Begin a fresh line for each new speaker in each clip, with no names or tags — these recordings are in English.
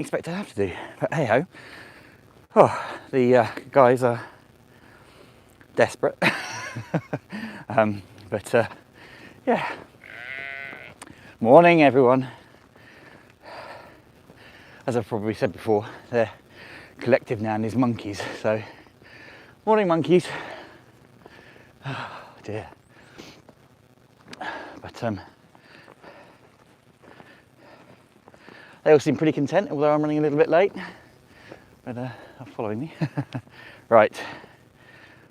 expect to have to do, but hey ho. Oh, the guys are desperate. But yeah. Morning, everyone. As I've probably said before, their collective noun is monkeys. So, morning, monkeys. Oh dear. But they all seem pretty content, although I'm running a little bit late. But are following me. Right.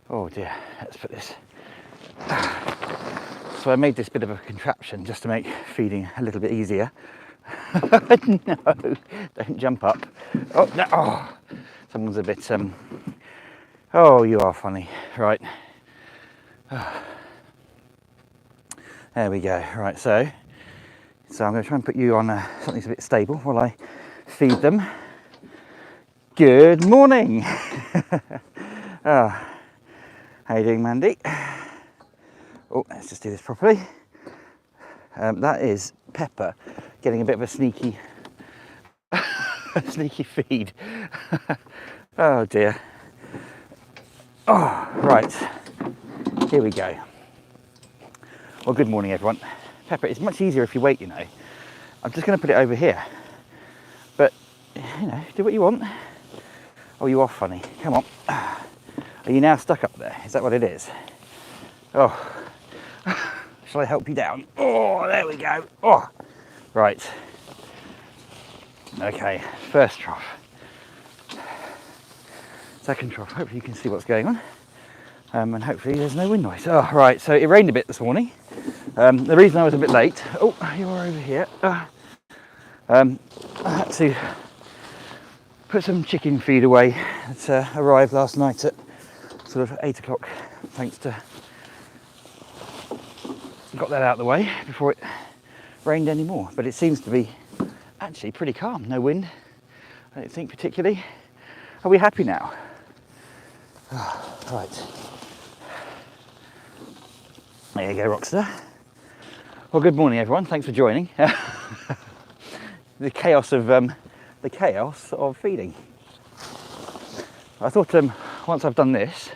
Oh dear. Let's put this. So I made this bit of a contraption just to make feeding a little bit easier. No, don't jump up. Oh no! Oh, someone's a bit. Oh, you are funny. Right. Oh. There we go. Right. So I'm going to try and put you on something that's a bit stable while I feed them. Good morning. Oh, how you doing, Mandy? Oh, let's just do this properly. That is Pepper getting a bit of a sneaky feed. Oh dear. Oh, right. Here we go. Well, good morning, everyone. Pepper, it's much easier if you wait, you know. I'm just going to put it over here. But, you know, do what you want. Oh, you are funny. Come on. Are you now stuck up there? Is that what it is? Oh. Shall I help you down? Oh, there we go. Oh, right. Okay, first trough. Second trough. Hopefully you can see what's going on. And hopefully there's no wind noise. Oh, right, so it rained a bit this morning. The reason I was a bit late, oh, you're over here. I had to put some chicken feed away. It arrived last night at sort of 8 o'clock, thanks to got that out of the way before it rained anymore. But it seems to be actually pretty calm, no wind, I don't think particularly. Are we happy now? Oh, right. There you go, Rockstar. Well, good morning, everyone. Thanks for joining. The chaos of feeding. I thought once I've done this,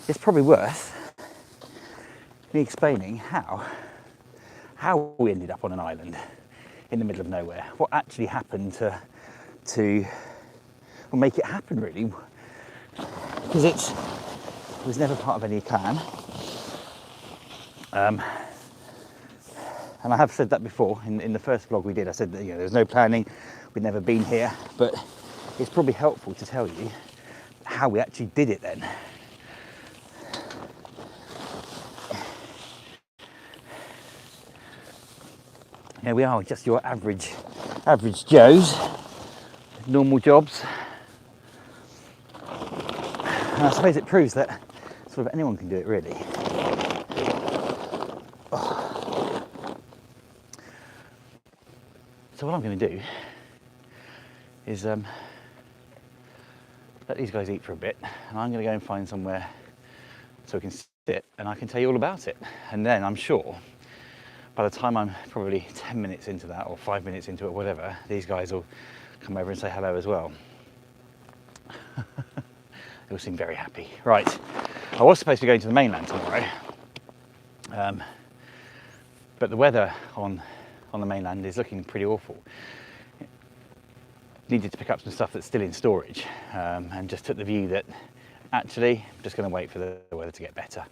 it's probably worth me explaining how we ended up on an island in the middle of nowhere. What actually happened to make it happen, really, because it was never part of any plan. And I have said that before in the first vlog we did. I said that, you know, there was no planning, we'd never been here, but it's probably helpful to tell you how we actually did it then. Here we are, just your average Joes, normal jobs. And I suppose it proves that sort of anyone can do it, really. Oh. So what I'm going to do is let these guys eat for a bit, and I'm going to go and find somewhere so we can sit and I can tell you all about it. And then I'm sure by the time I'm probably 10 minutes into that, or 5 minutes into it, or whatever, these guys will come over and say hello as well. They all seem very happy. Right, I was supposed to be going to the mainland tomorrow, but the weather on the mainland is looking pretty awful. Needed to pick up some stuff that's still in storage, and just took the view that actually I'm just going to wait for the weather to get better.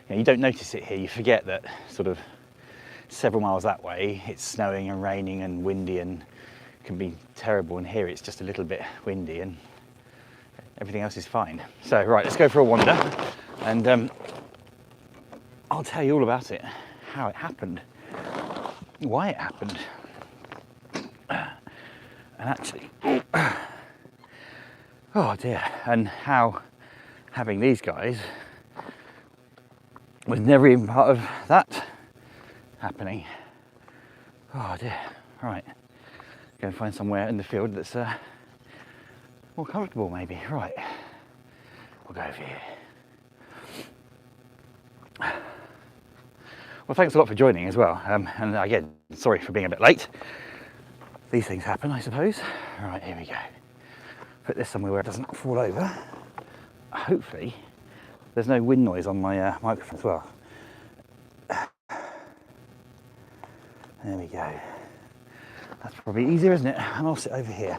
You know, you don't notice it here, you forget that sort of several miles that way it's snowing and raining and windy and can be terrible, and here it's just a little bit windy and everything else is fine. So right, let's go for a wander, and I'll tell you all about it, how it happened, why it happened, and actually, oh dear, and how having these guys was never even part of that happening. Oh dear. Right, go and find somewhere in the field that's more comfortable, maybe. Right, we'll go over here. Well, thanks a lot for joining as well, and again, sorry for being a bit late. these things happen, I suppose. Right, here we go. Put this somewhere where it doesn't fall over. Hopefully there's no wind noise on my microphone as well. There we go. That's probably easier, isn't it? And I'll sit over here.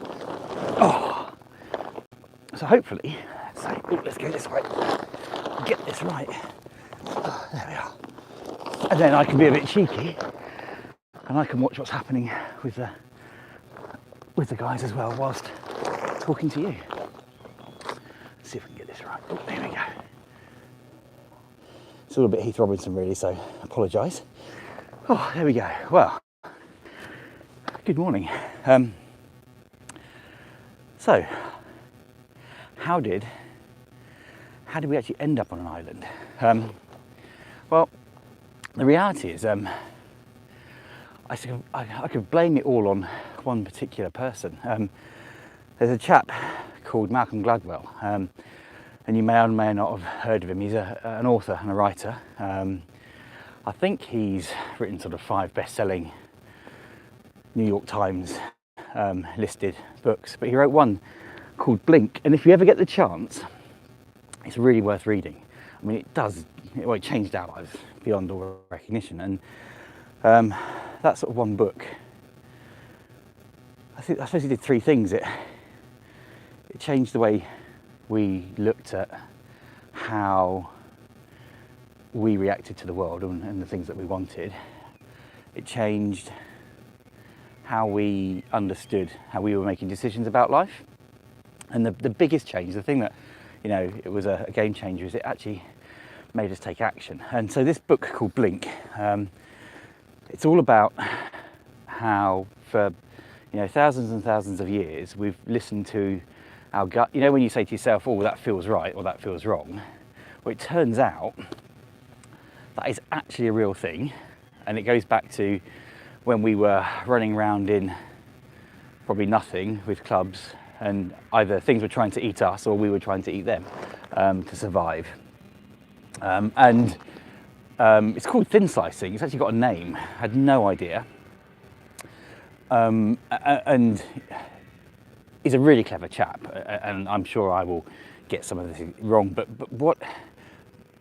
Oh, so hopefully, let's go this way. Get this right. Oh, there we are. And then I can be a bit cheeky, and I can watch what's happening with the guys as well, whilst talking to you. Let's see if we can get this right. Oh, there we go. It's a little bit Heath Robinson, really, so apologise. Oh, there we go. Well, good morning. So, how did we actually end up on an island? Well, the reality is, I could blame it all on one particular person. There's a chap called Malcolm Gladwell, and you may or may not have heard of him. He's an author and a writer. I think he's written sort of 5 best-selling New York Times listed books, but he wrote one called Blink, and if you ever get the chance, it's really worth reading. I mean, it changed our lives beyond all recognition, and that sort of one book, I suppose he did 3 things. It changed the way we looked at how we reacted to the world and the things that we wanted. It changed how we understood how we were making decisions about life. And the biggest change, the thing that, it was a game changer, is it actually made us take action. And so this book called Blink, it's all about how for thousands and thousands of years we've listened to our gut. When you say to yourself, oh, that feels right or that feels wrong, well, it turns out that is actually a real thing, and it goes back to when we were running around in probably nothing with clubs, and either things were trying to eat us or we were trying to eat them to survive. It's called thin slicing. It's actually got a name. I had no idea. And he's a really clever chap, and I'm sure I will get some of this wrong. But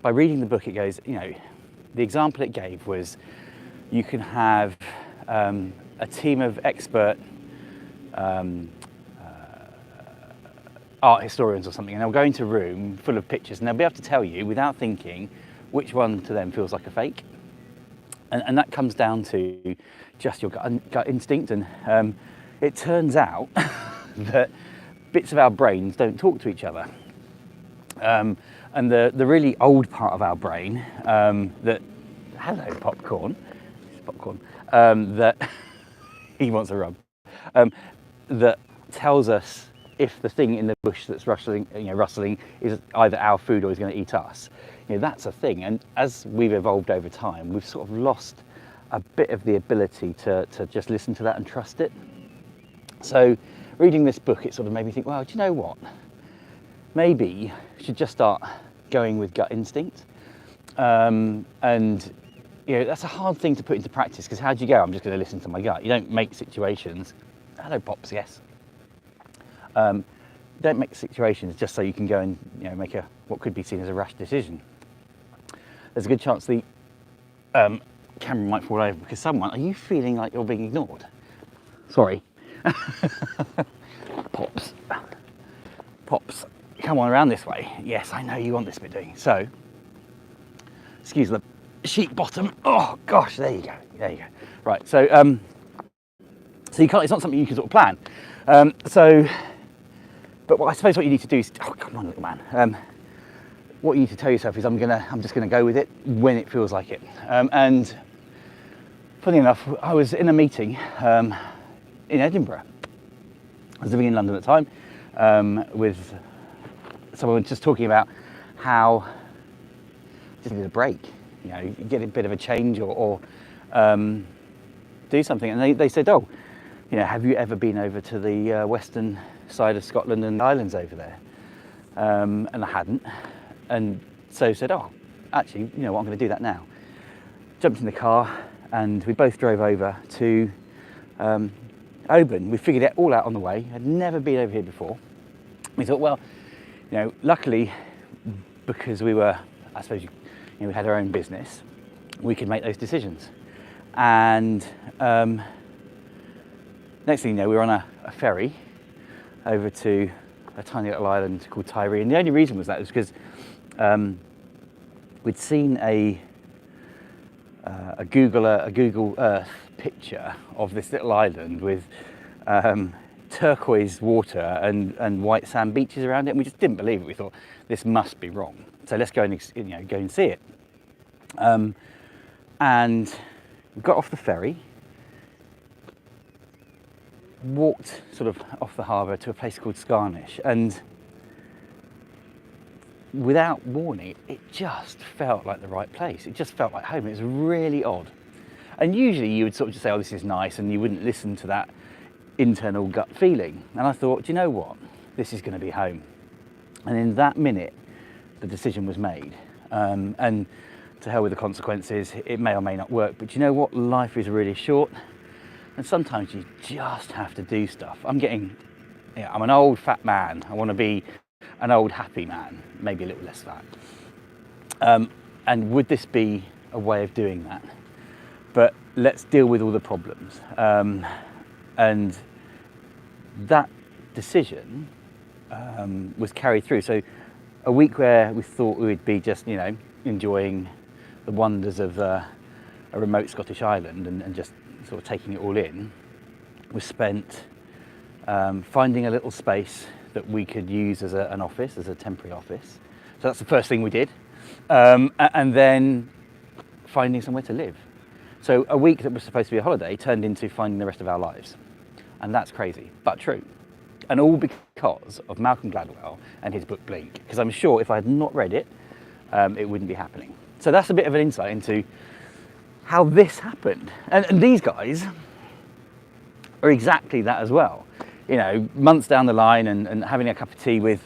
by reading the book, it goes, the example it gave was you can have a team of expert art historians or something, and they'll go into a room full of pictures, and they'll be able to tell you without thinking which one to them feels like a fake. And that comes down to just your gut instinct. And it turns out that bits of our brains don't talk to each other. And the really old part of our brain, hello popcorn, that he wants a rub, that tells us if the thing in the bush that's rustling is either our food or is going to eat us. That's a thing. And as we've evolved over time, we've sort of lost a bit of the ability to just listen to that and trust it. So reading this book, it sort of made me think, well, do you know what? Maybe you should just start going with gut instinct. And that's a hard thing to put into practice, because how do you go? I'm just going to listen to my gut. You don't make situations. Hello, Pops, yes. Don't make situations just so you can go and make what could be seen as a rash decision. There's a good chance the camera might fall over because are you feeling like you're being ignored? Sorry. Pops, come on around this way. Yes, I know you want this bit doing. So, excuse the sheet bottom. Oh gosh, there you go. Right, so you can't. It's not something you can sort of plan. But I suppose what you need to do is, oh come on, little man. What you need to tell yourself is, I'm just gonna go with it when it feels like it. And funny enough, I was in a meeting in Edinburgh. I was living in London at the time with someone just talking about how just need a break. Get a bit of a change or do something. And they said, oh, have you ever been over to the western side of Scotland and the islands over there? And I hadn't. And so said, oh, actually, what, I'm going to do that now. Jumped in the car and we both drove over to Oban, we figured it all out on the way. Had never been over here before. We thought, well, you know, luckily, because we were, I suppose, you know, we had our own business, we could make those decisions. And next thing you know, we were on a ferry over to a tiny little island called Tiree. And the only reason was because we'd seen a Google Earth picture of this little island with turquoise water and white sand beaches around it, and we just didn't believe it. We thought, this must be wrong. So let's go and go and see it. And we got off the ferry, walked sort of off the harbour to a place called Scotlands, and without warning, it just felt like the right place. It just felt like home. It was really odd. And usually you would sort of just say, oh, this is nice, and you wouldn't listen to that internal gut feeling. And I thought, do you know what? This is going to be home. And in that minute, the decision was made. And to hell with the consequences, it may or may not work. But you know what? Life is really short. And sometimes you just have to do stuff. I'm an old fat man. I want to be an old happy man, maybe a little less fat. And would this be a way of doing that? But let's deal with all the problems. And that decision was carried through. So a week where we thought we would be just, you know, enjoying the wonders of a remote Scottish island and just sort of taking it all in, was spent finding a little space that we could use as an office, as a temporary office. So that's the first thing we did. And then finding somewhere to live. So a week that was supposed to be a holiday turned into finding the rest of our lives. And that's crazy, but true. And all because of Malcolm Gladwell and his book Blink. Because I'm sure if I had not read it, it wouldn't be happening. So that's a bit of an insight into how this happened. And these guys are exactly that as well. You know, months down the line and having a cup of tea with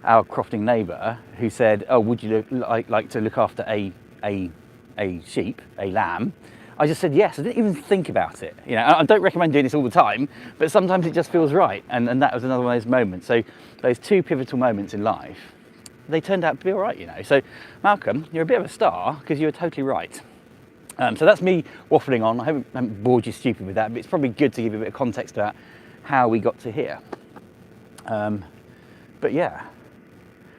our crofting neighbour who said, oh, would you like to look after a sheep, a lamb? I just said yes. I didn't even think about it. You know, I don't recommend doing this all the time, but sometimes it just feels right. And that was another one of those moments. So those two pivotal moments in life, they turned out to be all right, you know. So Malcolm, you're a bit of a star because you were totally right. So that's me waffling on. I haven't bored you stupid with that, but it's probably good to give you a bit of context about how we got to here. But yeah,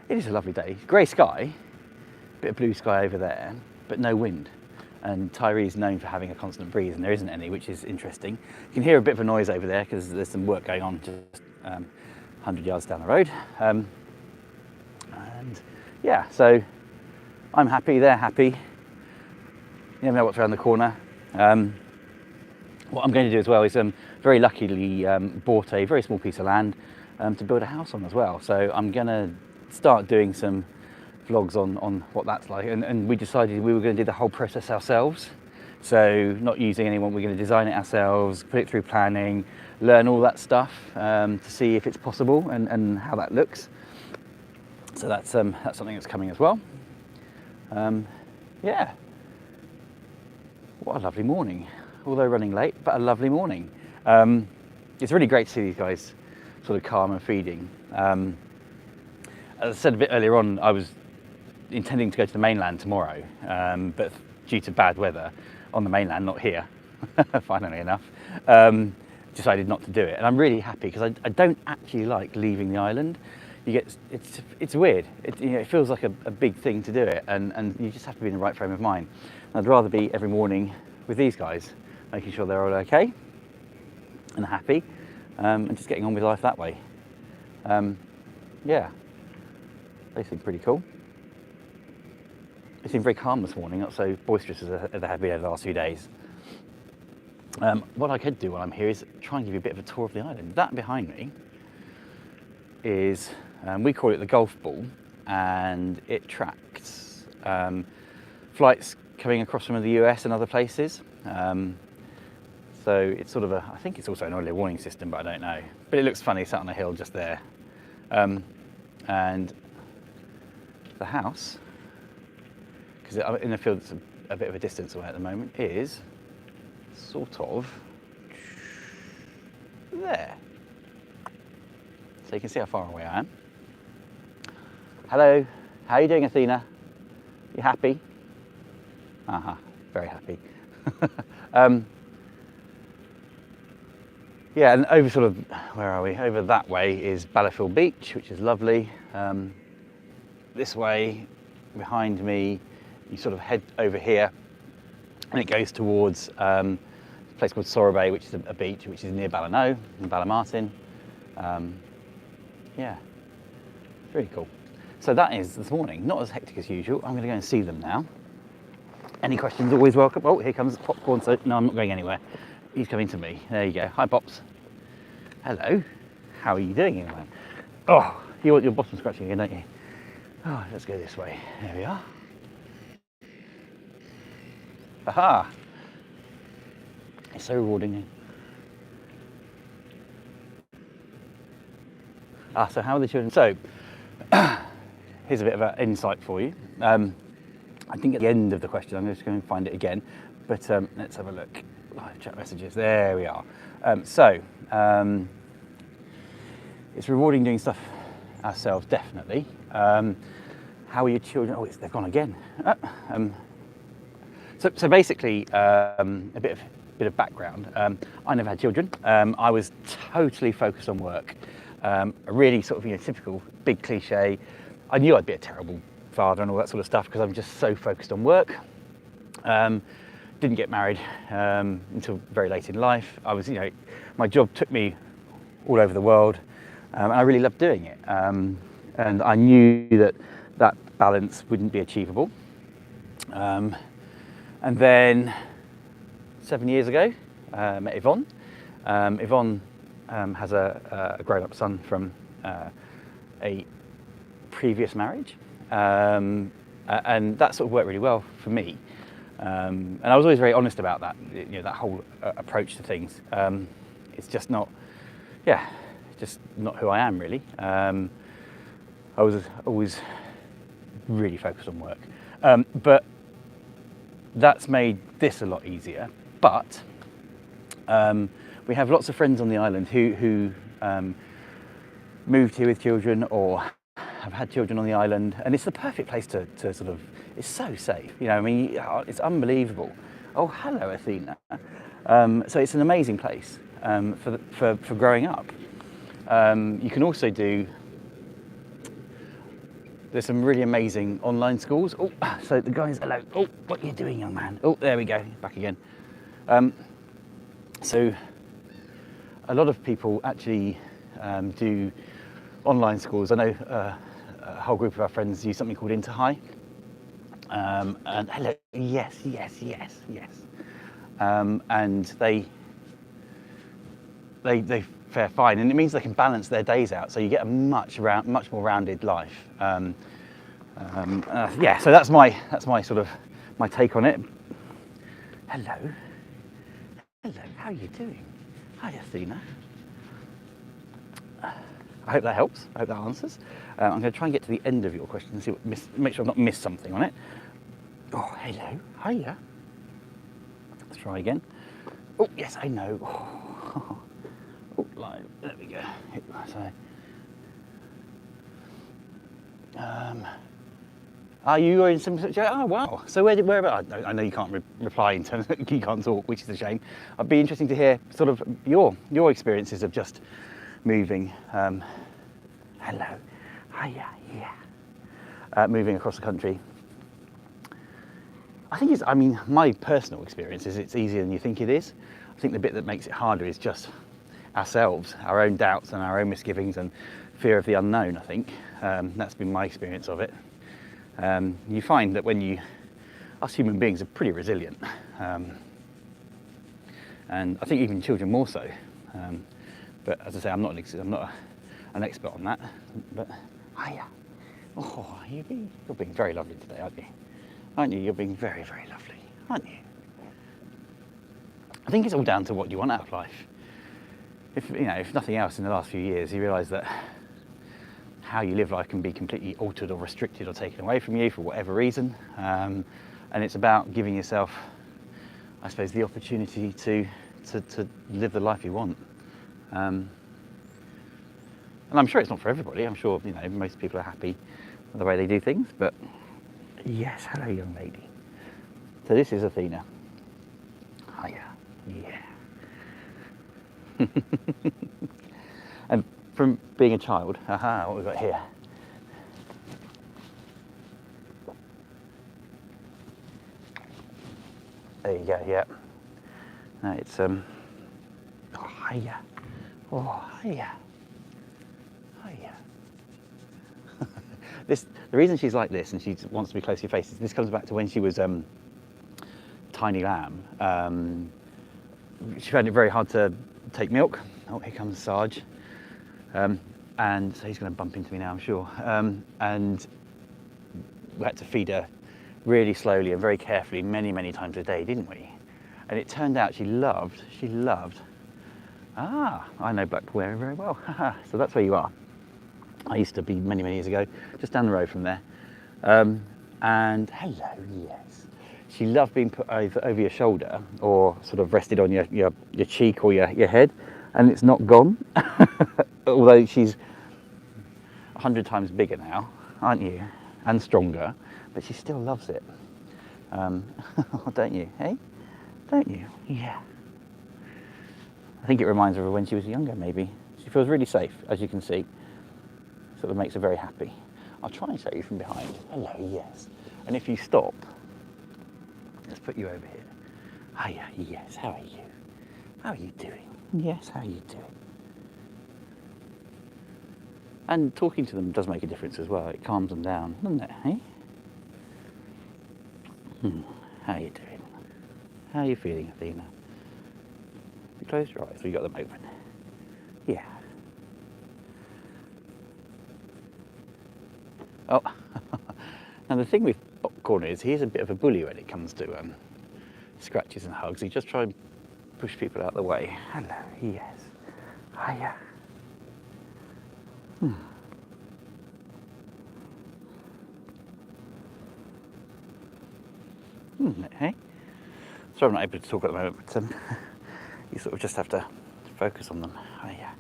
it is a lovely day. Grey sky, bit of blue sky over there, but no wind. And Tiree is known for having a constant breeze, and there isn't any, which is interesting. You can hear a bit of a noise over there because there's some work going on just 100 yards down the road. And yeah, so I'm happy, they're happy. You never know what's around the corner. What I'm going to do as well is very luckily bought a very small piece of land to build a house on as well. So I'm going to start doing some vlogs on what that's like, and we decided we were going to do the whole process ourselves. So not using anyone, we're going to design it ourselves, put it through planning, learn all that stuff to see if it's possible and how that looks. So that's something that's coming as well. Yeah, what a lovely morning, although running late, but a lovely morning. It's really great to see these guys sort of calm and feeding. As I said a bit earlier on, I was intending to go to the mainland tomorrow, but due to bad weather on the mainland, not here, funnily enough, decided not to do it. And I'm really happy because I don't actually like leaving the island. It's weird. It feels like a big thing to do it, and you just have to be in the right frame of mind. And I'd rather be every morning with these guys, making sure they're all okay and happy, and just getting on with life that way. Yeah, they seem pretty cool. They seem very calm this morning, not so boisterous as they have been over the last few days. What I could do while I'm here is try and give you a bit of a tour of the island. That behind me is, we call it the golf ball, and it tracks flights coming across from the US and other places. So it's sort of I think it's also an early warning system, but I don't know. But it looks funny, sat on a hill just there. And the house, because in the field it's a bit of a distance away at the moment, is sort of there. So you can see how far away I am. Hello, how are you doing, Athena? You happy? Very happy. Yeah, and over sort of, where are we? Over that way is Ballafil Beach, which is lovely. This way, behind me, you sort of head over here, and it goes towards a place called Sorbet, which is a beach, which is near Ballano and Ballamartin. Yeah, it's really cool. So that is this morning, not as hectic as usual. I'm going to go and see them now. Any questions, always welcome. Oh, here comes Popcorn. So no, I'm not going anywhere. He's coming to me. There you go. Hi, Pops. Hello. How are you doing, young man? Oh, you want your bottom scratching again, don't you? Oh, let's go this way. There we are. Aha! It's so rewarding. So how are the children? So, here's a bit of an insight for you. I think at the end of the question, I'm just going to find it again, but let's have a look. Live chat messages, there we are. It's rewarding doing stuff ourselves, definitely. How are your children? Oh, they've gone again. So basically, a bit of background. I never had children. I was totally focused on work. A really sort of typical big cliche. I knew I'd be a terrible father and all that sort of stuff because I'm just so focused on work. Didn't get married until very late in life. I was, my job took me all over the world, and I really loved doing it. And I knew that balance wouldn't be achievable. And then 7 years ago, met Yvonne. Yvonne has a grown-up son from a previous marriage, and that sort of worked really well for me. And I was always very honest about that, that whole approach to things. It's just not, just not who I am really. I was always really focused on work, but that's made this a lot easier. But we have lots of friends on the island who moved here with children or have had children on the island, and it's the perfect place to sort of, it's so safe, it's unbelievable. Oh, hello, Athena. So it's an amazing place for growing up. You can also there's some really amazing online schools. Oh, so the guys, hello. Oh, what are you doing, young man? Oh, there we go, back again. So a lot of people actually do online schools. I know a whole group of our friends use something called Interhigh. And hello, yes. And they fare fine, and it means they can balance their days out, so you get a much more rounded life. So that's my sort of my take on it. Hello, how are you doing? Hi, Athena. I hope that helps. I hope that answers. I'm going to try and get to the end of your question and see make sure I've not missed something on it. Oh, hello, hiya. Let's try again. Oh, yes, I know. Oh, live. There we go. Are you in some? Oh, wow. So where about? I know you can't reply in terms of, you can't talk, which is a shame. I'd be interesting to hear sort of your experiences of just moving. Hello, hiya, yeah. Moving across the country. I think my personal experience is it's easier than you think it is. I think the bit that makes it harder is just ourselves, our own doubts and our own misgivings and fear of the unknown, I think. That's been my experience of it. You find that us human beings are pretty resilient. And I think even children more so. But as I say, I'm not an expert on that. But hiya. Oh, you're being very lovely today, aren't you? Aren't you? You're being very, very lovely, aren't you? I think it's all down to what you want out of life. If nothing else, in the last few years, you realise that how you live life can be completely altered or restricted or taken away from you for whatever reason. And it's about giving yourself, I suppose, the opportunity to live the life you want. And I'm sure it's not for everybody. I'm sure, you know, most people are happy with the way they do things, but yes, hello young lady. So this is Athena. Hiya, yeah. And from being a child, aha, what we've got here. There you go, yeah. No, it's, oh, hiya. Oh, hiya. Hiya. The reason she's like this and she wants to be close to your face is this comes back to when she was tiny lamb. She found it very hard to take milk. Oh, here comes Sarge. And so he's going to bump into me now, I'm sure. And we had to feed her really slowly and very carefully many times a day, didn't we? And it turned out she loved, I know Gladwell very well. So that's where you are. I used to be many years ago, just down the road from there. And hello, yes. She loved being put over your shoulder or sort of rested on your cheek or your head, and it's not gone. Although she's 100 times bigger now, aren't you? And stronger, but she still loves it. Don't you, hey? Don't you? Yeah. I think it reminds her of when she was younger, maybe. She feels really safe, as you can see. Sort of makes her very happy. I'll try and show you from behind. Hello, yes. And if you stop, let's put you over here. Hiya, yes, how are you? How are you doing? Yes, how are you doing? And talking to them does make a difference as well. It calms them down, doesn't it, hey? How are you doing? How are you feeling, Athena? You close your eyes, so you got them open. Yeah. Oh, and the thing with Popcorn is he's a bit of a bully when it comes to scratches and hugs. He just tries and push people out of the way. Hello, yes. Hiya. Hey? Sorry I'm not able to talk at the moment, but you sort of just have to focus on them. Hiya.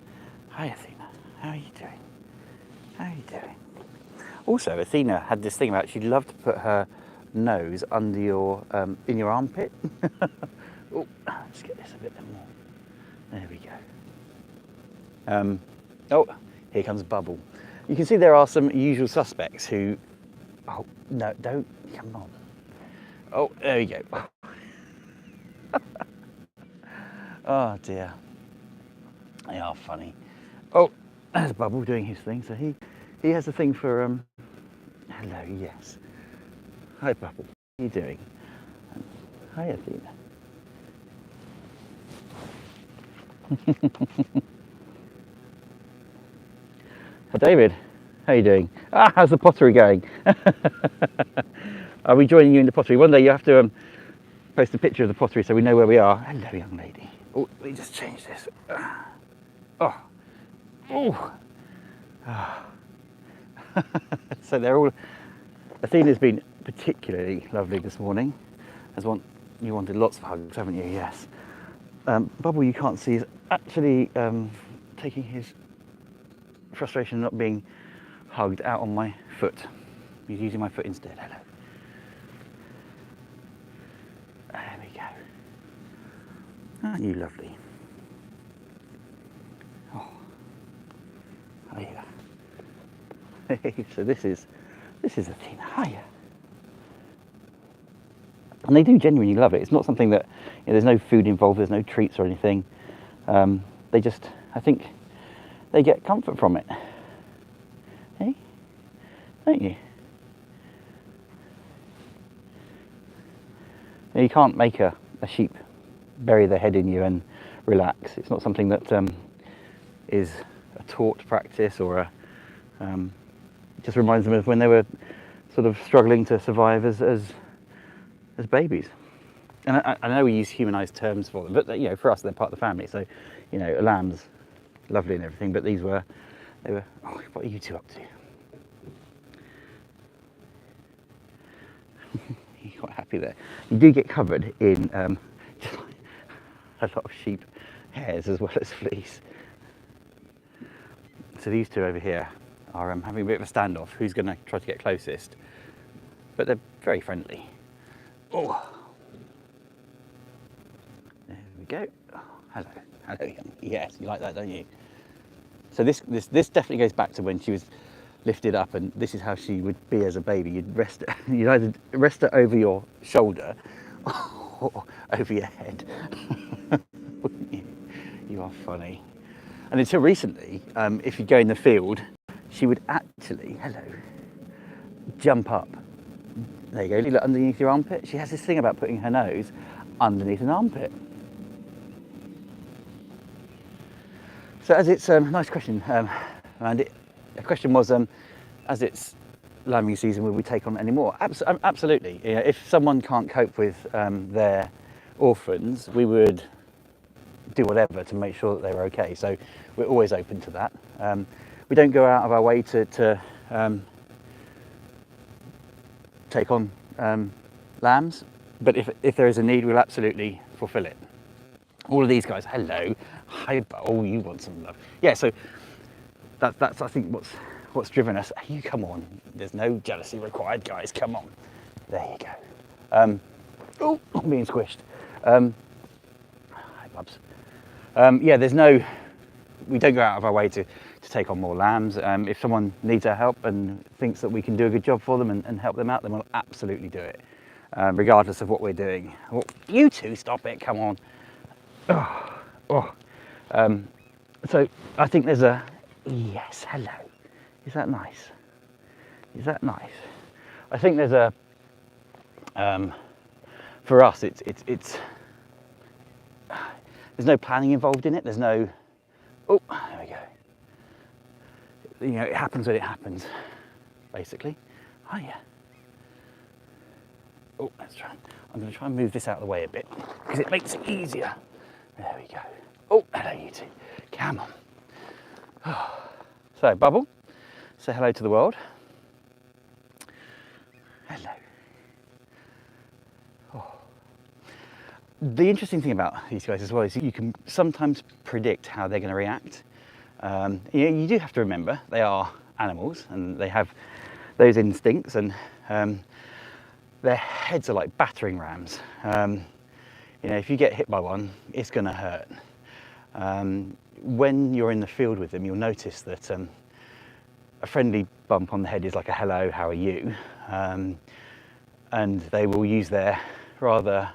Hi, Athena. How are you doing? How are you doing? Also, Athena had this thing about she'd love to put her nose under your, in your armpit. Oh, let's get this a bit more. There we go. Oh, here comes Bubble. You can see there are some usual suspects who, oh, no, don't, come on. Oh, there we go. Oh dear. They are funny. Oh, there's Bubble doing his thing. So he has a thing for, hello, yes. Hi, Bubble. How are you doing? Hi, Athena. Hi, David. How are you doing? How's the pottery going? Are we joining you in the pottery? One day you have to post a picture of the pottery so we know where we are. Hello, young lady. Oh, let me just change this. Oh. Oh. So they're all... Athena's been particularly lovely this morning. You wanted lots of hugs, haven't you? Yes. Bubble, you can't see, is actually taking his frustration not being hugged out on my foot. He's using my foot instead. Hello. There we go. Aren't you lovely? Oh. Oh yeah. So this is Athena. Hiya. And they do genuinely love it. It's not something that, you know, there's no food involved, there's no treats or anything. They just, I think, they get comfort from it. Hey? Don't you? You can't make a sheep bury their head in you and relax. It's not something that is a taught practice or a, it just reminds them of when they were sort of struggling to survive as babies. And I know we use humanised terms for them, but you know, for us they're part of the family. So, you know, a lamb's lovely and everything, but they were. Oh, what are you two up to? You're quite happy there. You do get covered in a lot of sheep hairs as well as fleece. So these two over here are having a bit of a standoff. Who's going to try to get closest? But they're very friendly. Oh, there we go. Oh, hello, hello. Yes, you like that, don't you? So this definitely goes back to when she was lifted up, and this is how she would be as a baby. You'd either rest her over your shoulder or over your head. You are funny. And until recently, if you go in the field, she would actually, hello, jump up. There you go, look underneath your armpit. She has this thing about putting her nose underneath an armpit. So as it's, nice question, and the question was, as it's lambing season, will we take on any more? Absolutely. Yeah, if someone can't cope with their orphans, we would do whatever to make sure that they're okay. So we're always open to that. We don't go out of our way to take on lambs, but if there is a need, we'll absolutely fulfill it. All of these guys, hello, hi, oh, you want some love. Yeah, so that's I think what's driven us. You come on, there's no jealousy required, guys, come on. There you go. Oh, I'm being squished. Hi, bubs. Yeah, we don't go out of our way to take on more lambs. If someone needs our help and thinks that we can do a good job for them and help them out, then we'll absolutely do it, regardless of what we're doing. Well, you two, stop it, come on. So I think there's a, yes, hello. Is that nice? Is that nice? I think there's a, for us, it's there's no planning involved in it. There's no, oh, there we go. You know, it happens when it happens, basically. Oh yeah. Oh, let's try. I'm going to try and move this out of the way a bit because it makes it easier. There we go. Oh, hello you two. Come on. Oh. So, Bubble, say hello to the world. Hello. Oh. The interesting thing about these guys as well is you can sometimes predict how they're going to react. You do have to remember they are animals and they have those instincts, and their heads are like battering rams. You know, if you get hit by one, it's going to hurt. When you're in the field with them, you'll notice that a friendly bump on the head is like a hello, how are you? And they will use their rather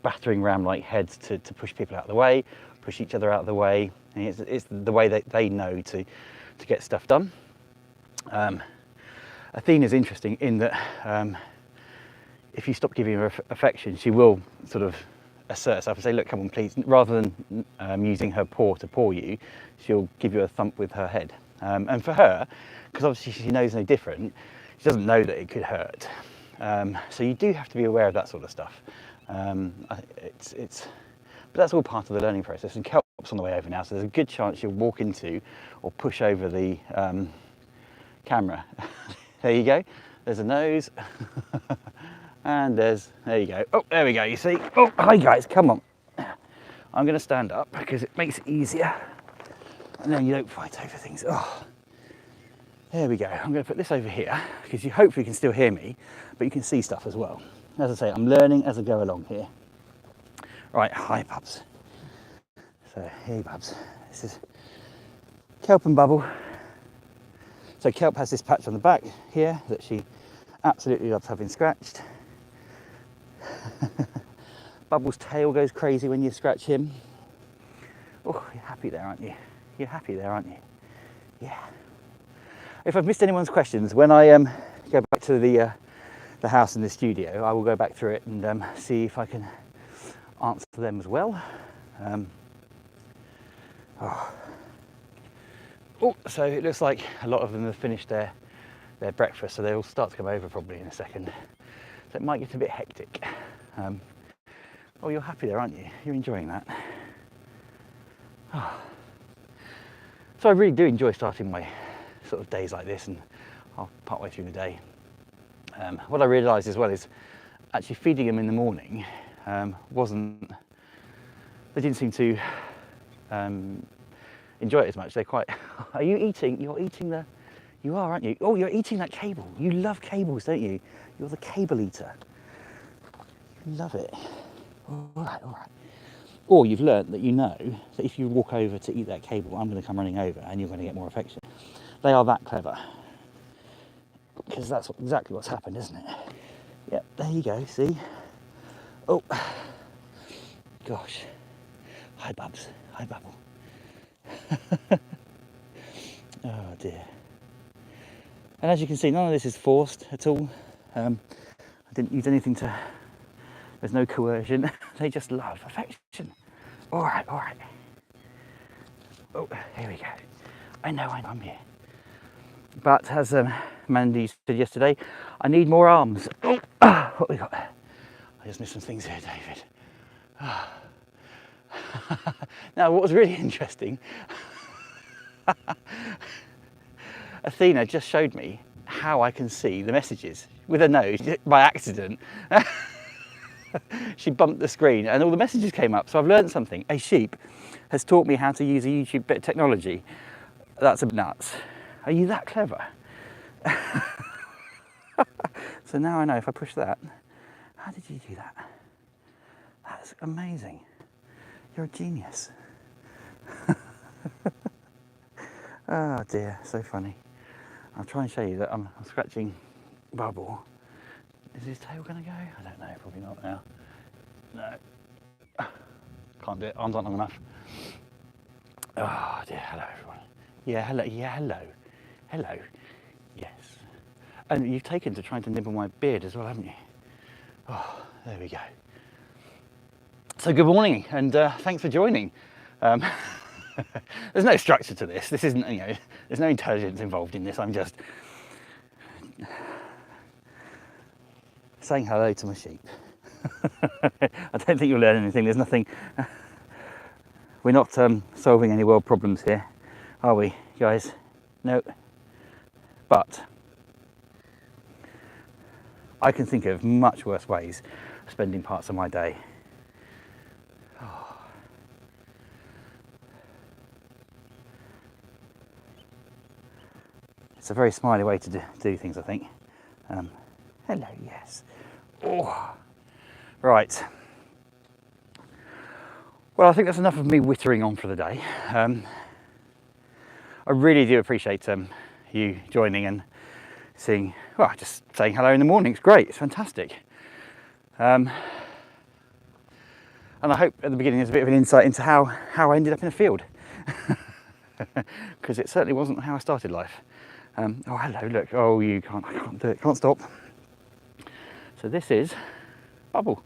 battering ram-like heads to push people out of the way, push each other out of the way. And it's the way that they know to get stuff done. Athena's interesting in that if you stop giving her affection, she will sort of assert herself and say, look, come on, please. Rather than using her paw to paw you, she'll give you a thump with her head. And for her, because obviously she knows no different, she doesn't know that it could hurt. So you do have to be aware of that sort of stuff. But that's all part of the learning process. And Kelp's on the way over now, so there's a good chance she'll walk into or push over the camera. There you go. There's a nose. And there you go. Oh, there we go, you see. Oh, hi guys, come on. I'm going to stand up because it makes it easier. And then you don't fight over things. Oh, there we go. I'm going to put this over here because you hopefully can still hear me, but you can see stuff as well. As I say, I'm learning as I go along here. Right, hi Bubs. So, hey Bubs. This is Kelp and Bubble. So Kelp has this patch on the back here that she absolutely loves having scratched. Bubble's tail goes crazy when you scratch him. Oh, you're happy there, aren't you? You're happy there, aren't you? Yeah. If I've missed anyone's questions, when I go back to the house in the studio, I will go back through it and see if I can answer them as well. So it looks like a lot of them have finished their breakfast, so they'll start to come over probably in a second. So it might get a bit hectic. Oh, you're happy there, aren't you? You're enjoying that. So I really do enjoy starting my sort of days like this, and I'll partway through the day. What I realised as well is actually feeding them in the morning they didn't seem to enjoy it as much. They're quite, are you eating? You're eating the, you are, aren't you? Oh, you're eating that cable. You love cables, don't you? You're the cable eater. You love it. All right, all right. Or you've learnt that you know that if you walk over to eat that cable, I'm going to come running over and you're going to get more affection. They are that clever. Because that's exactly what's happened, isn't it? Yep, there you go, see? Oh, gosh. Hi, Bubs. Hi, Bubble. Oh, dear. And as you can see, none of this is forced at all. I didn't use anything to... There's no coercion. They just love affection. All right, all right. Oh, here we go. I know I'm here. But as Mandy said yesterday, I need more arms. Oh, what we got there? I just missed some things here, David. Now, what was really interesting, Athena just showed me how I can see the messages with her nose by accident. She bumped the screen and all the messages came up. So I've learned something. A sheep has taught me how to use a YouTube bit of technology. That's nuts. Are you that clever? So now I know if I push that. How did you do that? That's amazing. You're a genius. Oh dear, so funny. I'll try and show you that I'm scratching Bubble. Is his tail going to go? I don't know, probably not now. No. Can't do it, arms aren't long enough. Oh dear, hello everyone. Yeah, hello, yeah, hello. Hello. Yes. And you've taken to trying to nibble my beard as well, haven't you? Oh, there we go. So good morning, and thanks for joining. There's no structure to this. This isn't, there's no intelligence involved in this. I'm just saying hello to my sheep. I don't think you'll learn anything. There's nothing. We're not solving any world problems here, are we, guys? No. But I can think of much worse ways of spending parts of my day. Oh. It's a very smiley way to do things, I think. Hello, yes. Oh. Right. Well, I think that's enough of me whittering on for the day. I really do appreciate you joining and seeing, well, just saying hello in the morning. It's great, it's fantastic. And I hope at the beginning there's a bit of an insight into how I ended up in a field. Because it certainly wasn't how I started life. Oh, hello, look. Oh, I can't do it, can't stop. So this is Bubble.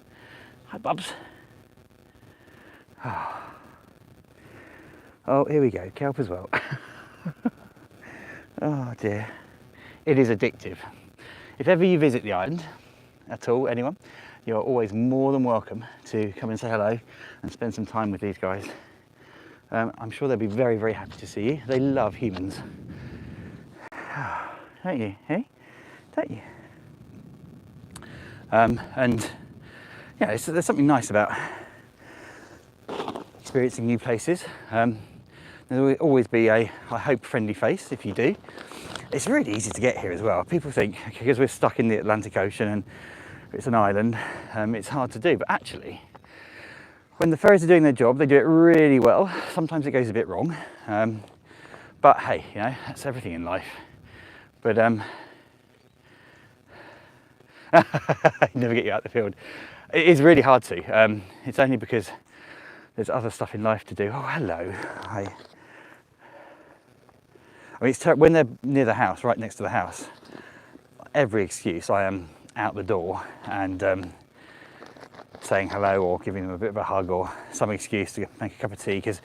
Hi, Bubs. Oh, here we go, kelp as well. Oh dear. It is addictive. If ever you visit the island at all, anyone, you're always more than welcome to come and say hello and spend some time with these guys. I'm sure they'll be very, very happy to see you. They love humans. Don't you, hey? Don't you? And yeah, there's something nice about experiencing new places. There will always be a, I hope, friendly face if you do. It's really easy to get here as well. People think, because we're stuck in the Atlantic Ocean and it's an island, it's hard to do. But actually, when the ferries are doing their job, they do it really well. Sometimes it goes a bit wrong. But hey, that's everything in life. But never get you out the field. It is really hard to. It's only because there's other stuff in life to do. Oh, hello. Hi. I mean, when they're near the house, right next to the house, every excuse I am out the door and saying hello or giving them a bit of a hug or some excuse to make a cup of tea, because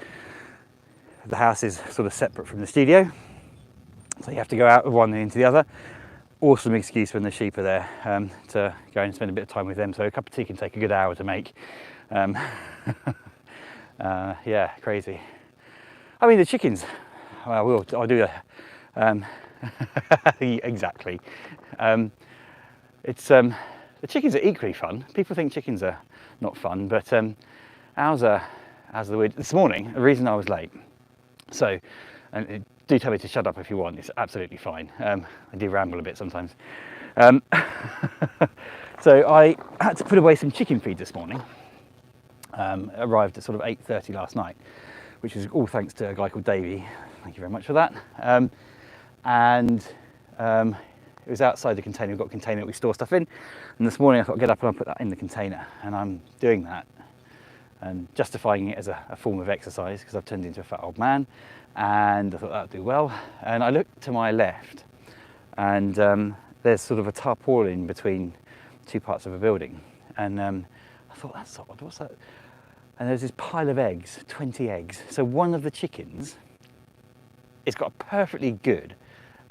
the house is sort of separate from the studio. So you have to go out of one and into the other. Awesome excuse when the sheep are there to go and spend a bit of time with them. So a cup of tea can take a good hour to make. Yeah, crazy. I mean, the chickens, well, I'll do a, exactly. It's, the chickens are equally fun. People think chickens are not fun, but ours are the weird. This morning, the reason I was late So, and do tell me to shut up if you want, it's absolutely fine. I do ramble a bit sometimes. So I had to put away some chicken feed this morning. Arrived at sort of 8:30 last night, which is all thanks to a guy called Davey. Thank you very much for that. It was outside the container. We've got a container that we store stuff in, and this morning I thought I'd get up and I'll put that in the container, and I'm doing that and justifying it as a form of exercise because I've turned into a fat old man, and I thought that would do well. And I looked to my left, and there's sort of a tarpaulin between two parts of a building, and I thought, that's odd, what's that? And there's this pile of eggs, 20 eggs. So one of the chickens, it's got a perfectly good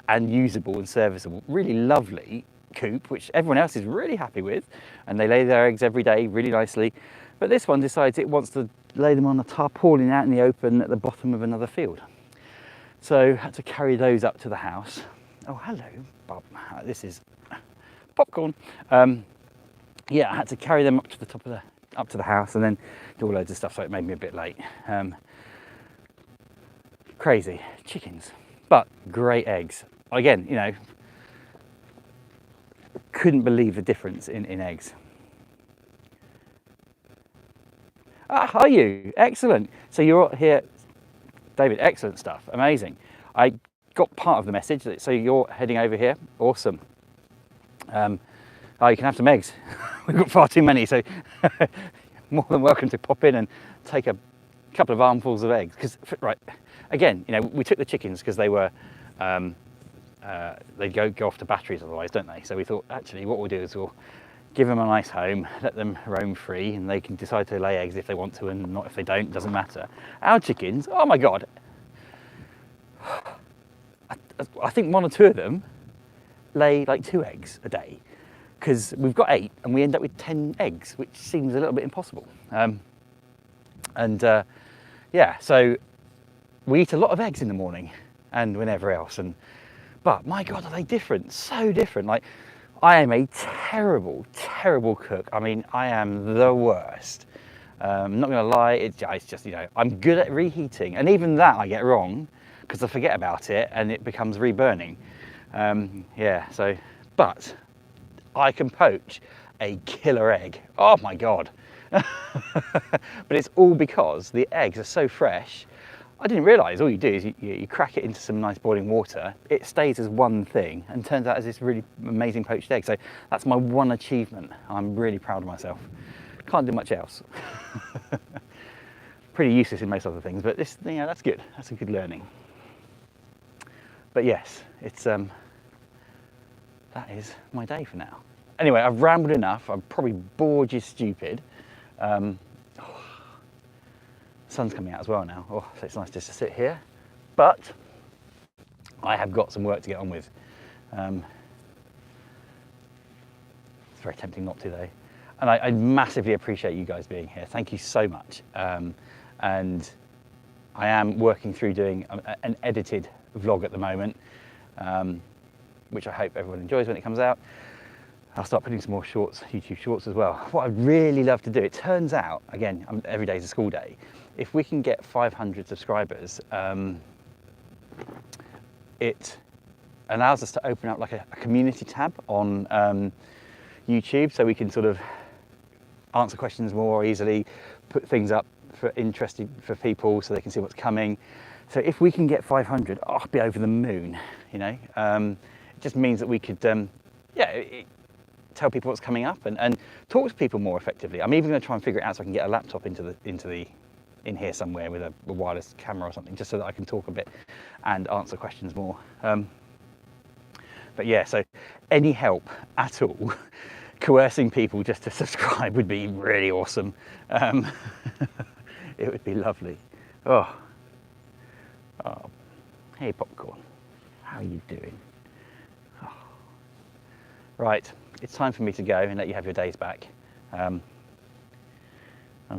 and usable and serviceable, really lovely coop, which everyone else is really happy with, and they lay their eggs every day really nicely. But this one decides it wants to lay them on a tarpaulin out in the open at the bottom of another field. So I had to carry those up to the house. Oh, hello, Bob. This is popcorn. Yeah, I had to carry them up to the top of up to the house and then do all loads of stuff, so it made me a bit late. Crazy chickens, but great eggs. Again, you know, couldn't believe the difference in eggs. Ah, are you? Excellent. So you're here, David, excellent stuff, amazing. I got part of the message, so you're heading over here, awesome. Oh, you can have some eggs. We've got far too many, so more than welcome to pop in and take a couple of armfuls of eggs. Because, right, again, you know, we took the chickens because they were, they go off to batteries otherwise, don't they? So we thought, actually, what we'll do is we'll give them a nice home, let them roam free, and they can decide to lay eggs if they want to and not if they don't, doesn't matter. Our chickens, oh my God, I think one or two of them lay like 2 eggs a day, because we've got 8 and we end up with 10 eggs, which seems a little bit impossible. Yeah, so we eat a lot of eggs in the morning and whenever else. But my God, are they different? So different. Like, I am a terrible, terrible cook. I mean, I am the worst. I'm not gonna lie, it's just, you know, I'm good at reheating, and even that I get wrong because I forget about it and it becomes reburning. Yeah, so, but I can poach a killer egg. Oh my God. But it's all because the eggs are so fresh. I didn't realise all you do is you crack it into some nice boiling water, it stays as one thing and turns out as this really amazing poached egg. So that's my one achievement. I'm really proud of myself. Can't do much else. Pretty useless in most other things, but this, you know, that's good. That's a good learning. But yes, it's that is my day for now. Anyway, I've rambled enough. I've probably bored you stupid. Sun's coming out as well now. Oh, so it's nice just to sit here. But I have got some work to get on with. It's very tempting not to though. And I massively appreciate you guys being here. Thank you so much. And I am working through doing an edited vlog at the moment, which I hope everyone enjoys when it comes out. I'll start putting some more shorts, YouTube shorts as well. What I'd really love to do, it turns out, again, every day's a school day, if we can get 500 subscribers, it allows us to open up like a community tab on YouTube, so we can sort of answer questions more easily, put things up for interesting for people so they can see what's coming. So if we can get 500, I'll be over the moon, you know. It just means that we could, tell people what's coming up and talk to people more effectively. I'm even going to try and figure it out so I can get a laptop in here somewhere with a wireless camera or something, just so that I can talk a bit and answer questions more. But yeah, so any help at all, coercing people just to subscribe would be really awesome. It would be lovely. Oh, hey Popcorn, how are you doing? Oh. Right, it's time for me to go and let you have your days back. I'm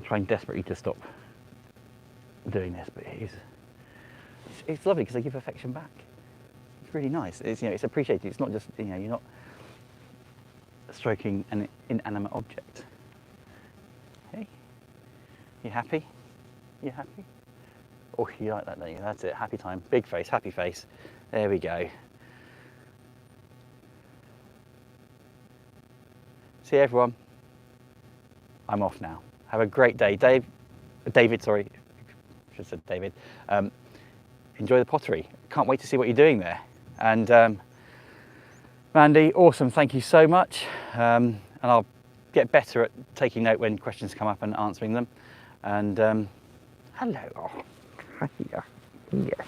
trying desperately to stop doing this, but it's lovely because they give affection back. It's really nice. It's, you know, it's appreciated. It's not just, you know, you're not stroking an inanimate object. Hey, you happy? You happy? Oh, you like that, don't you? That's it, happy time. Big face, happy face. There we go. See you, everyone. I'm off now. Have a great day. David, sorry. Should have said David. Enjoy the pottery. Can't wait to see what you're doing there. And Mandy, awesome. Thank you so much. And I'll get better at taking note when questions come up and answering them. And hello. Oh, yes.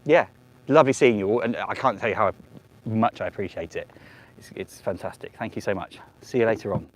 Yeah, lovely seeing you all. And I can't tell you how much I appreciate it. It's fantastic. Thank you so much. See you later on.